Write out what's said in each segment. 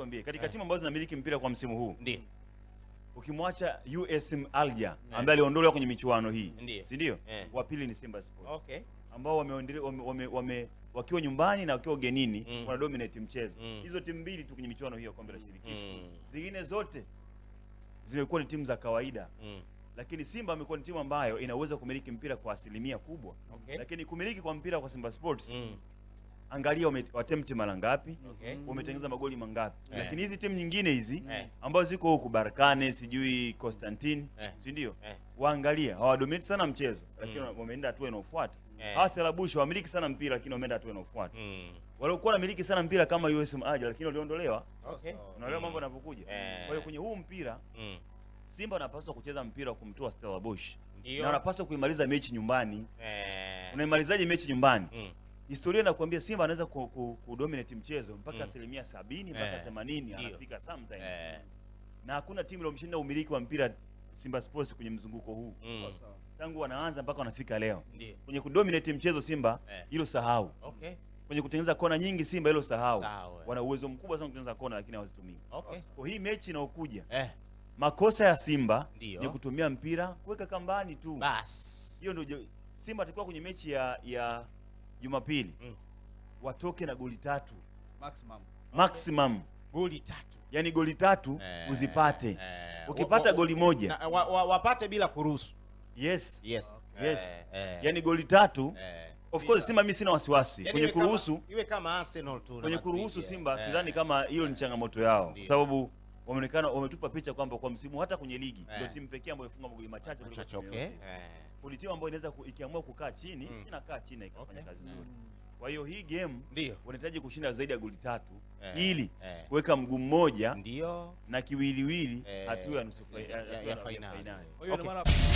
nikwambie katika timu ambazo zinamiliki mpira kwa msimu huu. Ndio. Ukimwacha USM Alger ambaye aliondolewa kwenye michuano hii, si ndio? Wa pili ni Simba Sports. Okay. Ambao wakiwa nyumbani na wakiwa ugenini wana dominate mchezo. Hizo timu mbili tu kwenye michuano hiyo kombe la shirikisho. Zingine zote zimekuwa ni timu za kawaida. Lakini Simba amekuwa ni timu ambayo inaweza kumiliki mpira kwa asilimia kubwa. Lakini kumiliki kwa mpira kwa Simba Sports, angalia watemti mara ngapi, wametengeneza magoli mangapi. Lakini hizi timu nyingine hizi ambazo ziko huku Barkane, sijui Constantine, si ndio? Waangalia hawadominate sana mchezo, lakini wameenda hatua inayofuata. Hawa Stellenbosch wamiliki sana mpira, lakini wameenda hatua inayofuata. Walikuwa wanamiliki sana mpira kama USM Alger, lakini waliondolewa. Unaelewa mambo yanavyokuja. Kwa hiyo kwenye huu mpira Simba wanapaswa kucheza mpira wa kumtoa Stellenbosch. Na wanapaswa kuimaliza mechi nyumbani. Unaimalizaje mechi nyumbani? Historia inakuambia Simba anaweza kudominate mchezo mpaka asilimia 70 mpaka 80 anafika sometimes. Na hakuna timu iliyomshinda umiliki wa mpira Simba Sports kwenye mzunguko huu. Tangu wanaanza mpaka wanafika leo. Kwenye kudominate mchezo Simba hilo sahau. Kwenye kutengeneza kona nyingi Simba hilo sahau. Wana uwezo mkubwa sana kutengeneza kona lakini hawazitumii. Kwa hii mechi inayokuja makosa ya Simba ni kutumia mpira kuweka kambani tu. Bas. Hiyo ndio Simba atakuwa kwenye mechi ya Jumapili. Watoke na goli 3. Maximum. Goli 3. Yaani goli 3 uzipate. Ukipata goli moja wapate bila kuruhusu. Yes. Yaani goli 3. Of course Simba mimi sina wasiwasi. Kwenye kuruhusu iwe kama Arsenal tu. Kwenye kuruhusu Simba sidhani kama hilo ni changamoto yao. Kwa sababu wameonekana wametupa picha kwamba kwa msimu hata kwenye ligi ndio timu pekee ambayo ifunga magoli machache kuliko timu. Kuna timu ambayo inaweza ikiamua kukaa chini, inakaa chini na ikafanya kazi nzuri. Kwa hiyo hii game wanahitaji kushinda zaidi ya goli 3 ili kuweka mguu mmoja na kiwiliwili hatua ya nusu finali.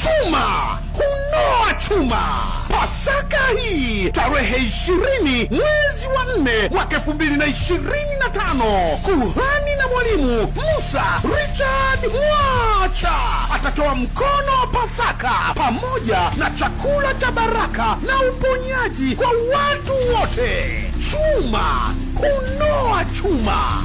Chuma hunoa chuma. Pasaka hii tarehe 20 mwezi wa 4 mwaka 2025, kuhani na mwalimu Musa Richard Mwacha atatoa mkono wa Pasaka pamoja na chakula cha baraka na uponyaji kwa watu wote. Chuma hunoa chuma.